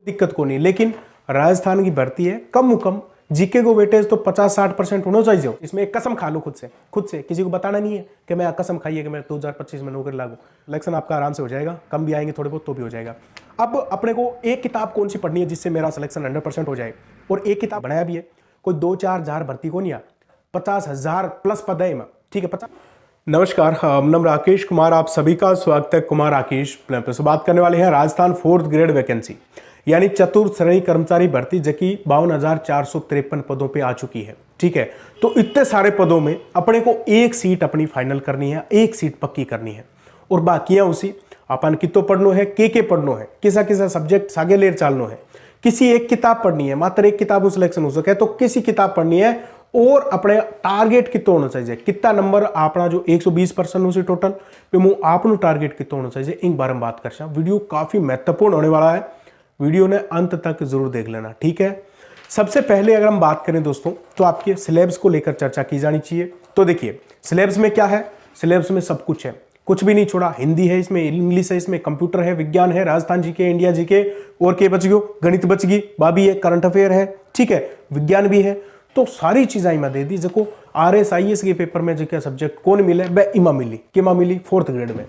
दिक्कत को नहीं, लेकिन राजस्थान की भर्ती है कम जीके को वेटेज तो 50-60% होना चाहिए। इसमें एक कसम खा लो खुद से, किसी को बताना नहीं है कि मैं कसम खाइए कि मैं 2025 में नौकरी लागू। इलेक्शन आपका आराम से हो जाएगा, कम भी आएंगे थोड़े बहुत तो भी हो जाएगा। अब अपने को एक किताब कौन सी पढ़नी है जिससे मेरा सिलेक्शन 100% हो जाए, और एक किताब बनाया भी है, कोई 2-4 हजार भर्ती को नहीं आ, 50,000 प्लस पद है, ठीक है 50। नमस्कार, नाम राकेश कुमार, आप सभी का स्वागत है कुमार राकेश से बात करने वाले हैं राजस्थान 4th ग्रेड वैकेंसी यानी चतुर्थ श्रेणी कर्मचारी भर्ती जो कि 52,453 पदों पे आ चुकी है। ठीक है, तो इतने सारे पदों में अपने को एक सीट अपनी फाइनल करनी है, एक सीट पक्की करनी है, और बाकियां उसी अपन कितो पढ़नो है, के पढ़नो है, किसा सब्जेक्ट सागे लेर चालनो है, किसी एक किताब पढ़नी है, मात्र एक किताब सिलेक्शन हो सके तो किसी किताब पढ़नी है, और अपने टारगेट कितना होना चाहिए, कितना नंबर अपना जो 120% उसी टोटल पे मुँह आप टारगेट कितना होना चाहिए, इन बारे में बात कर। वीडियो काफी महत्वपूर्ण होने वाला है, वीडियो ने अंत तक जरूर देख लेना। ठीक है, सबसे पहले अगर हम बात करें दोस्तों तो आपके सिलेबस को लेकर चर्चा की जानी चाहिए। तो देखिए सिलेबस में क्या है, सिलेबस में सब कुछ है, कुछ भी नहीं छोड़ा। हिंदी है इसमें, इंग्लिश है इसमें, कंप्यूटर है, विज्ञान है, राजस्थान जीके, इंडिया जीके, और के बच गयो, गणित बच गई, बाबी है, करंट अफेयर है, ठीक है, विज्ञान भी है। तो सारी चीजें मैं दे दी। जो RS-IS के पेपर में जो सब्जेक्ट कौन मिले, वह इमा मिली, किमा मिली 4th ग्रेड में।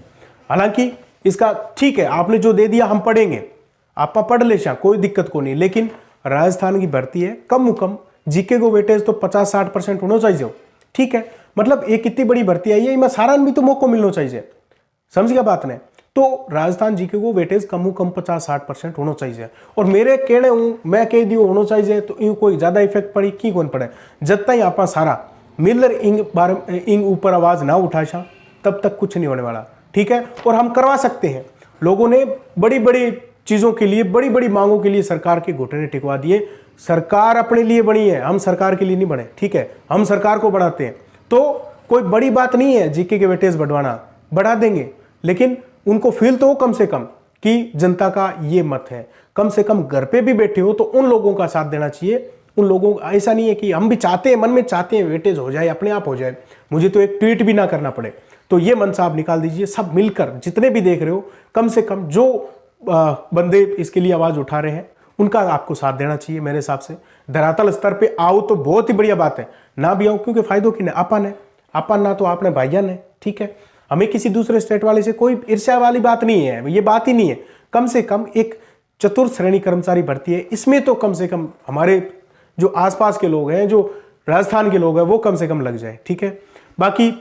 हालांकि इसका ठीक है, आपने जो दे दिया हम पढ़ेंगे, आप पढ़ ले, कोई दिक्कत को नहीं, लेकिन राजस्थान की भर्ती है कम जीके को वेटेज तो 50-60% होना चाहिए। ठीक है, मतलब एक कितनी बड़ी भर्ती आई है, इनमें सारा भी तो मौका मिलना चाहिए, समझ गया बात ने। तो राजस्थान जीके को वेटेज कम 50-60% होना चाहिए, और मेरे कहने मैं कह दियो होना चाहिए तो यूं कोई ज्यादा इफेक्ट पड़ी की कौन पड़े, जब तक आप सारा मिलर इंग ऊपर आवाज ना उठा तब तक कुछ नहीं होने वाला। ठीक है, और हम करवा सकते हैं। लोगों ने बड़ी बड़ी चीजों के लिए, बड़ी बड़ी मांगों के लिए सरकार के घुटने टिकवा दिए। सरकार अपने लिए बनी है, हम सरकार के लिए नहीं बने। ठीक है, हम सरकार को बढ़ाते हैं, तो कोई बड़ी बात नहीं है जीके के वेटेज बढ़वाना, बढ़ा देंगे, लेकिन उनको फील तो हो कम से कम कि जनता का ये मत है। कम से कम घर पे भी बैठे हो तो उन लोगों का साथ देना चाहिए। उन लोगों ऐसा नहीं है कि हम भी चाहते हैं, मन में चाहते हैं वेटेज हो जाए, अपने आप हो जाए, मुझे तो एक ट्वीट भी ना करना पड़े। तो ये मन से आप निकाल दीजिए, सब मिलकर जितने भी देख रहे हो, कम से कम जो बंदे इसके लिए आवाज उठा रहे हैं उनका आपको साथ देना चाहिए। मेरे हिसाब से धरातल स्तर पे आओ तो बहुत ही बढ़िया बात है, ना भी आओ क्योंकि फायदों की अपन है, अपन ना तो आपने भाईजान है। ठीक है, हमें किसी दूसरे स्टेट वाले से कोई ईर्ष्या वाली बात नहीं है, ये बात ही नहीं है। कम से कम एक चतुर्थ श्रेणी कर्मचारी भर्ती है, इसमें तो कम से कम हमारे जो आसपास के लोग हैं, जो राजस्थान के लोग हैं, वो कम से कम लग जाए। ठीक है, बाकी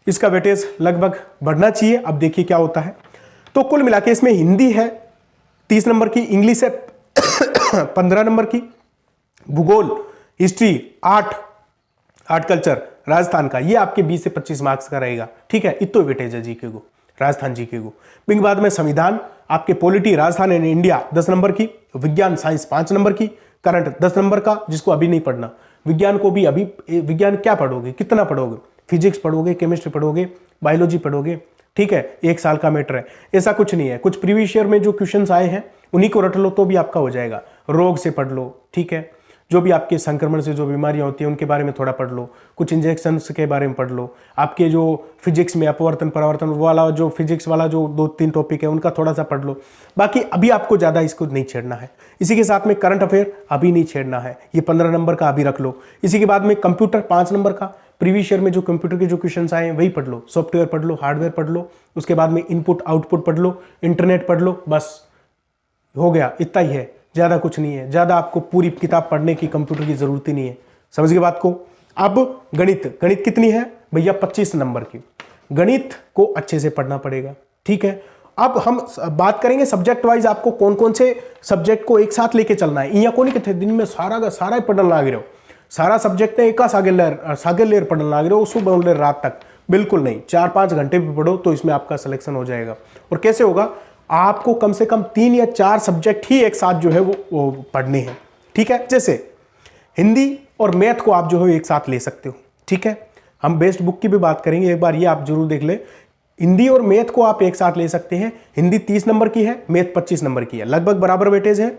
इसका वेटेज लगभग बढ़ना चाहिए। अब देखिए क्या होता है। तो कुल मिला के इसमें हिंदी है 30 नंबर की, इंग्लिश है 15 नंबर की, भूगोल, हिस्ट्री, आर्ट कल्चर राजस्थान का, ये आपके 20 से 25 मार्क्स का रहेगा। ठीक है, इतो वेटेज है जीके को, राजस्थान जीके को। बिंग बाद में संविधान, आपके polity Rajasthan and India 10 number की, विज्ञान साइंस 5 नंबर की, करंट 10 नंबर का, जिसको अभी नहीं पढ़ना। विज्ञान को भी अभी, विज्ञान क्या पढ़ोगे, कितना पढ़ोगे, फिजिक्स पढ़ोगे, केमिस्ट्री पढ़ोगे, बायोलॉजी पढ़ोगे। ठीक है, 1 साल का मैटर है, ऐसा कुछ नहीं है। कुछ प्रीवियस ईयर में जो क्वेश्चंस आए हैं उन्हीं को रट लो तो भी आपका हो जाएगा। रोग से पढ़ लो, ठीक है, जो भी आपके संक्रमण से जो बीमारियां होती हैं उनके बारे में थोड़ा पढ़ लो, कुछ इंजेक्शंस के बारे में पढ़ लो, आपके जो फिजिक्स में अपवर्तन परावर्तन वाला जो फिजिक्स वाला जो 2-3 टॉपिक है उनका थोड़ा सा पढ़ लो। बाकी अभी आपको ज़्यादा इसको नहीं छेड़ना है। इसी के साथ में करंट अफेयर अभी नहीं छेड़ना है, ये 15 नंबर का अभी रख लो। इसी के बाद में कंप्यूटर 5 नंबर का, प्रीवियस ईयर में जो कंप्यूटर के जो क्वेश्चंस आए हैं वही पढ़ लो, सॉफ्टवेयर पढ़ लो, हार्डवेयर पढ़ लो, उसके बाद में इनपुट आउटपुट पढ़ लो, इंटरनेट पढ़ लो, बस हो गया, इतना ही है, ज़्यादा कुछ नहीं है। ज़्यादा आपको पूरी किताब पढ़ने की, कंप्यूटर की ज़रूरत ही नहीं है। समझ गए बात को। अब गणित कितनी है भैया, 25 नंबर की। गणित को अच्छे से पढ़ना पड़ेगा। ठीक है, अब हम बात करेंगे सब्जेक्ट वाइज, आपको कौन कौन से सब्जेक्ट को एक साथ लेके चलना है। यहाँ को नहीं कहते दिन में सारा का सारा पढ़ना लग रहे हो, सारा सब्जेक्ट है एक सागे लेर पढ़ने लग रहे हो सुबह लेर रात तक, बिल्कुल नहीं। 4-5 घंटे भी पढ़ो तो इसमें आपका सिलेक्शन हो जाएगा। और कैसे होगा, आपको कम से कम 3 या 4 सब्जेक्ट ही एक साथ जो है वो पढ़ने हैं। ठीक है, जैसे हिंदी और मैथ को आप जो है एक साथ ले सकते हो। ठीक है, हम बेस्ट बुक की भी बात करेंगे, एक बार ये आप जरूर देख ले। हिंदी और मैथ को आप एक साथ ले सकते हैं। हिंदी 30 नंबर की है, मैथ 25 नंबर की है, लगभग बराबर वेटेज है,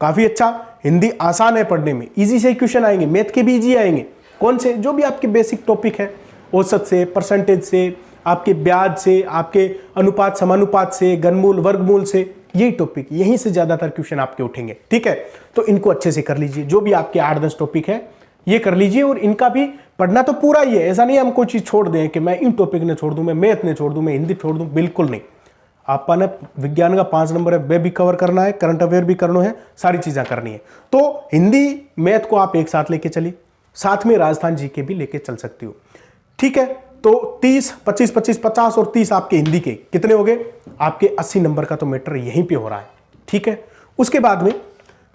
काफी अच्छा। हिंदी आसान है पढ़ने में, इजी से क्वेश्चन आएंगे, मैथ के भी इजी आएंगे। कौन से, जो भी आपके बेसिक टॉपिक है, औसत से, परसेंटेज से, आपके ब्याज से, आपके अनुपात समानुपात से, घनमूल वर्गमूल से, यही टॉपिक, यहीं से ज्यादातर क्वेश्चन आपके उठेंगे, ठीक है। तो इनको अच्छे से कर लीजिए, जो भी आपके 8-10 टॉपिक है ये कर लीजिए, और इनका भी पढ़ना तो पूरा ही है। ऐसा नहीं है हम कोई चीज छोड़ दें कि मैं इन टॉपिक ने छोड़ दूं, मैं मैथ ने छोड़ दूं, मैं हिंदी छोड़ दूं, बिल्कुल नहीं। आपने विज्ञान का 5 नंबर है, वे भी कवर करना है, करंट अफेयर भी करना है, सारी चीजें करनी है। तो हिंदी मैथ को आप एक साथ लेके चलिए, साथ में राजस्थान जीके भी लेके चल सकती हो, ठीक है। तो 30, 25, 25, 50 और 30 आपके हिंदी के कितने हो गए? आपके 80 नंबर का तो मैटर यहीं पे हो रहा है, ठीक है। उसके बाद में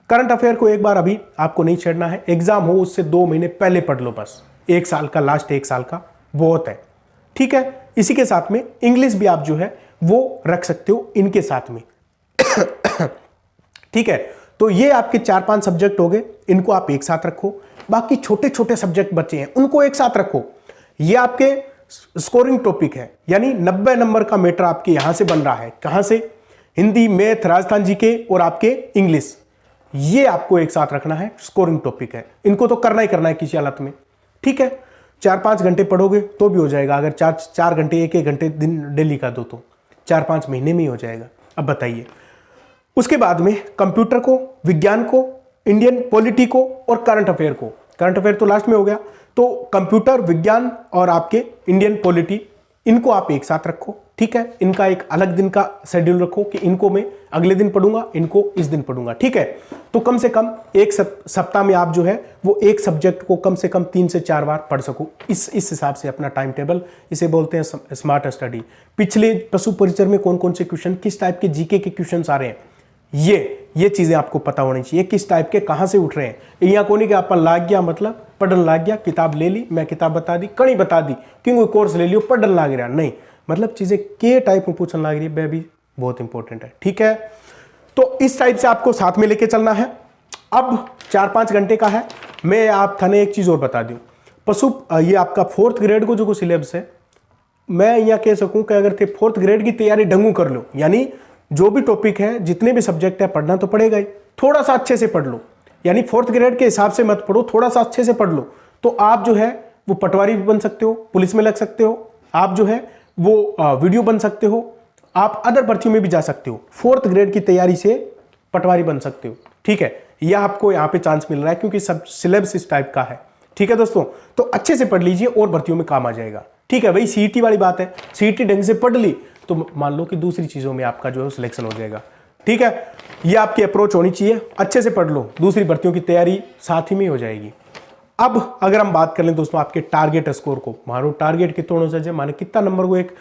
करंट अफेयर को एक बार अभी आपको नहीं छेड़ना है, एग्जाम हो उससे 2 महीने पहले पढ़ लो, बस 1 साल का, लास्ट 1 साल का बहुत है, ठीक है। इसी के साथ में इंग्लिश भी आप जो है वो रख सकते हो इनके साथ में ठीक है। तो ये आपके 4-5 सब्जेक्ट हो गए, इनको आप एक साथ रखो। बाकी छोटे छोटे सब्जेक्ट बचे हैं उनको एक साथ रखो। ये आपके स्कोरिंग टॉपिक है, यानी 90 नंबर का मैटर आपके यहां से बन रहा है। कहां से? हिंदी, मैथ, राजस्थान जीके और आपके इंग्लिश, ये आपको एक साथ रखना है, स्कोरिंग टॉपिक है। इनको तो करना ही करना है किसी हालत में, ठीक है। 4-5 घंटे पढ़ोगे तो भी हो जाएगा, अगर 4 घंटे 1-1 घंटे दिन डेली का दो तो 4-5 महीने में ही हो जाएगा। अब बताइए, उसके बाद में कंप्यूटर को, विज्ञान को, इंडियन पॉलिटी को और करंट अफेयर को, करंट अफेयर तो लास्ट में हो गया, तो कंप्यूटर, विज्ञान और आपके इंडियन पॉलिटी, इनको आप एक साथ रखो, ठीक है। इनका एक अलग दिन का शेड्यूल रखो कि इनको मैं अगले दिन पढ़ूंगा, इनको इस दिन पढ़ूंगा, ठीक है। तो कम से कम एक सप्ताह में आप जो है वो एक सब्जेक्ट को कम से कम 3 से 4 बार पढ़ सको। इस हिसाब से अपना टाइम टेबल, इसे बोलते हैं स्मार्ट स्टडी। पिछले पशु परिचर में कौन कौन से क्वेश्चन, किस टाइप के जीके के क्वेश्चन आ रहे हैं, ये चीजें आपको पता होनी चाहिए, किस टाइप के कहां से उठ रहे हैं। यहाँ को नहीं कि अपन लाग गया मतलब पढ़न लाग गया, किताब ले ली, मैं किताब बता दी, कड़ी बता दी, क्योंकि कोर्स ले लियो पढ़न लाग रहा, नहीं, मतलब चीजें के टाइप में पूछने लग रही है, वह भी बहुत इंपॉर्टेंट है, ठीक है। तो इस टाइप से आपको साथ में लेके चलना है। अब 4-5 घंटे का है। मैं आप थाने एक चीज और बता दूं, पशु ये आपका 4th ग्रेड को जो सिलेबस है, मैं यहाँ कह सकूं कि अगर थे 4th ग्रेड की तैयारी ढंगू कर लो, यानी जो भी टॉपिक है, जितने भी सब्जेक्ट है, पढ़ना तो पड़ेगा ही, थोड़ा सा अच्छे से पढ़ लो, यानी 4th ग्रेड के हिसाब से मत पढ़ो, थोड़ा सा अच्छे से पढ़ लो, तो आप जो है वो पटवारी भी बन सकते हो, पुलिस में लग सकते हो, आप जो है वो वीडियो बन सकते हो, आप अदर भर्तियों में भी जा सकते हो। 4th ग्रेड की तैयारी से पटवारी बन सकते हो, ठीक है। यह आपको यहाँ पे चांस मिल रहा है क्योंकि सब सिलेबस इस टाइप का है, ठीक है दोस्तों। तो अच्छे से पढ़ लीजिए और भर्तियों में काम आ जाएगा, ठीक है। वही सीईटी वाली बात है, सीईटी ढंग से पढ़ ली तो मान लो कि दूसरी चीजों में आपका जो है सिलेक्शन हो जाएगा, ठीक है। ये आपकी अप्रोच होनी चाहिए, अच्छे से पढ़ लो, दूसरी भर्तियों की तैयारी साथ ही में हो जाएगी। अब अगर हम बात कर लें दोस्तों आपके टारगेट स्कोर को, मारो टारगेट कितना होना चाहिए, माने कितना नंबर को एक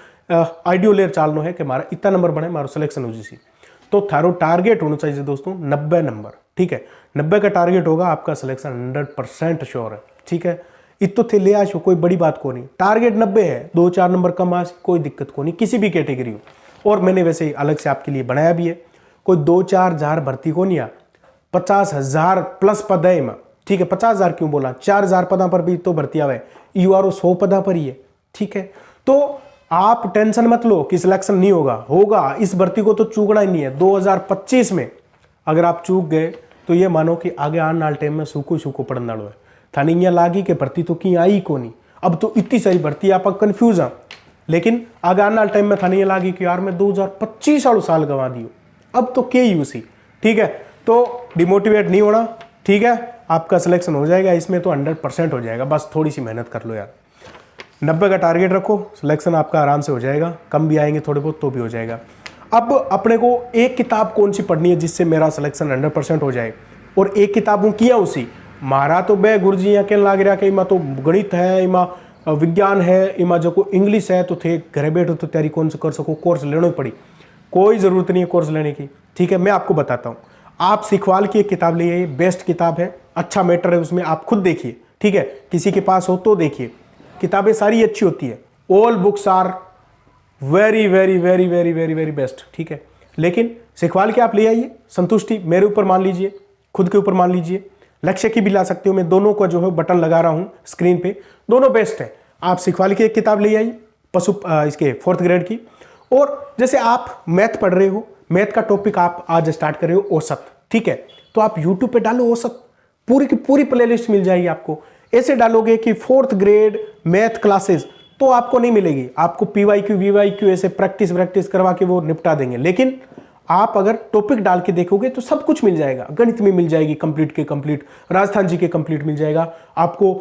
आइडियो लेयर चालनो है कि हमारा इतना नंबर बने, मारो सिलेक्शन हो जैसी, तो थारो टारगेट होना चाहिए दोस्तों 90 नंबर, ठीक है। 90 का टारगेट होगा, आपका सिलेक्शन 100% श्योर है, ठीक है। इतो थे ले आशो, कोई बड़ी बात को नहीं, टारगेट 90 है, 2-4 नंबर कम आस, कोई दिक्कत को नहीं, किसी भी कैटेगरी हो। और मैंने वैसे अलग से आपके लिए बनाया भी है, कोई 2-4 हजार भर्ती को नहीं आ, 50,000 प्लस पद है में, ठीक है। 50,000 क्यों बोला, 4,000 पदा पर भी तो भर्ती आवे, यूआरओ 100 पदा पर ही है, ठीक है। तो आप टेंशन मत लो कि सिलेक्शन नहीं होगा, होगा। इस भर्ती को तो चूकना ही नहीं है। 2025 में अगर आप चूक गए तो ये मानो कि आगे आने वाले टाइम में सूखो पड़ने वालों है। थाने यहाँ लागी कि भर्ती तो की आई को नहीं, अब तो इतनी सारी भर्ती आप कंफ्यूज हैं, लेकिन आगे आने वाले टाइम में थाने यहाँ लागी कि यार मैं 2025 वालों साल गंवा दियो, अब तो के यूसी, ठीक है। तो डिमोटिवेट नहीं होना, ठीक है, आपका सिलेक्शन हो जाएगा, इसमें तो 100% हो जाएगा, बस थोड़ी सी मेहनत कर लो यार। 90 का टारगेट रखो, सिलेक्शन आपका आराम से हो जाएगा, कम भी आएंगे थोड़े बहुत तो भी हो जाएगा। अब अपने को एक किताब कौन सी पढ़नी है जिससे मेरा सिलेक्शन 100% हो जाए, और एक किताबों किया उसी मारा तो बे गुरुजी यहाँ के लाग रहा कि इमा तो गणित है, इमा विज्ञान है, इमा जो को इंग्लिश है, तो थे घरे बैठो तो तैयारी कौन से कर सको, कोर्स लेना ही पड़ी, कोई ज़रूरत नहीं है कोर्स लेने की, ठीक है। मैं आपको बताता हूँ, आप सिखवाल की एक किताब ले आइए, बेस्ट किताब है, अच्छा मैटर है उसमें, आप खुद देखिए, ठीक है, किसी के पास हो तो देखिए, किताबें सारी अच्छी होती है, all books are very very very very very very best, ठीक है। लेकिन सिखवाल के आप ले आइए, संतुष्टि मेरे ऊपर मान लीजिए, खुद के ऊपर मान लीजिए, लक्ष्य की भी ला सकते हो, मैं दोनों का जो है बटन लगा रहा हूं स्क्रीन पे, दोनों बेस्ट है। आप सिखवाल की एक किताब ले आइए, पशु इसके 4th ग्रेड की, और जैसे आप मैथ पढ़ रहे हो, मैथ का टॉपिक आप आज स्टार्ट कर रहे हो औसत, ठीक है, तो आप यूट्यूब पे डालो औसत, पूरी की पूरी प्लेलिस्ट मिल जाएगी आपको। ऐसे डालोगे कि 4th ग्रेड मैथ क्लासेस तो आपको नहीं मिलेगी, आपको PYQ VYQ ऐसे प्रैक्टिस करवा के वो निपटा देंगे, लेकिन आप अगर टॉपिक डाल के देखोगे तो सब कुछ मिल जाएगा। गणित में मिल जाएगी कंप्लीट के कंप्लीट, राजस्थान जी के कंप्लीट मिल जाएगा आपको।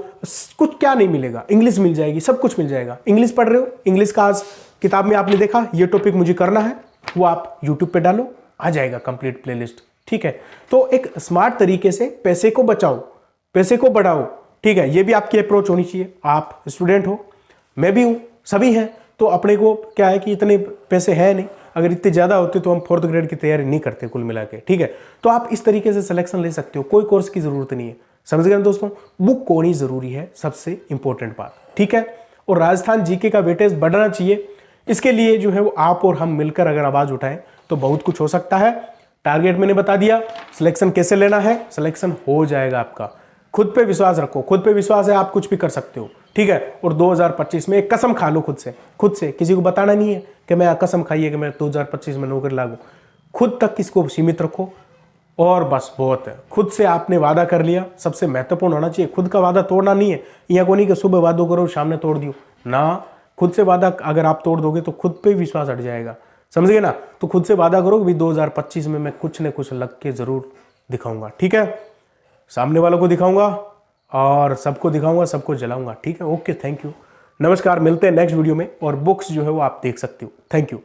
कुछ क्या नहीं मिलेगा, इंग्लिश मिल जाएगी, सब कुछ मिल जाएगा। इंग्लिश पढ़ रहे हो, इंग्लिश का आज किताब में आपने देखा ये टॉपिक मुझे करना है, वो आप यूट्यूब पे डालो, आ जाएगा कंप्लीट प्लेलिस्ट। ठीक है, तो एक स्मार्ट तरीके से पैसे को बचाओ, पैसे को बढ़ाओ। ठीक है, ये भी आपकी अप्रोच होनी चाहिए। आप स्टूडेंट हो, मैं भी हूं, सभी हैं, तो अपने को क्या है कि इतने पैसे हैं नहीं, अगर इतने ज़्यादा होते तो हम 4th ग्रेड की तैयारी नहीं करते कुल मिला के। ठीक है, तो आप इस तरीके से सिलेक्शन ले सकते हो, कोई कोर्स की ज़रूरत नहीं है। समझ गए दोस्तों, बुक होनी ज़रूरी है, सबसे इंपॉर्टेंट बात। ठीक है, और राजस्थान जीके का वेटेज बढ़ना चाहिए, इसके लिए जो है वो आप और हम मिलकर अगर आवाज़ उठाएं तो बहुत कुछ हो सकता है। टारगेट मैंने बता दिया, सिलेक्शन कैसे लेना है, सिलेक्शन हो जाएगा आपका। खुद पे विश्वास रखो, खुद पे विश्वास है, आप कुछ भी कर सकते हो। ठीक है, और 2025 में एक कसम खा लो खुद से, किसी को बताना नहीं है कि मैं कसम खाइए कि मैं 2025 में नौकरी लागू। खुद तक इसको सीमित रखो और बस बहुत है। खुद से आपने वादा कर लिया, सबसे महत्वपूर्ण होना चाहिए, खुद का वादा तोड़ना नहीं है। यहाँ को नहीं कि सुबह वादो करो शाम ने तोड़ दियो ना, खुद से वादा अगर आप तोड़ दोगे तो खुद पे विश्वास हट जाएगा। समझ गए ना, तो खुद से वादा करो कि 2025 में मैं कुछ न कुछ लग के जरूर दिखाऊंगा। ठीक है, सामने वालों को दिखाऊंगा और सबको दिखाऊंगा, सबको जलाऊंगा। ठीक है, ओके, थैंक यू, नमस्कार, मिलते हैं नेक्स्ट वीडियो में। और बुक्स जो है वो आप देख सकते हो। Thank you.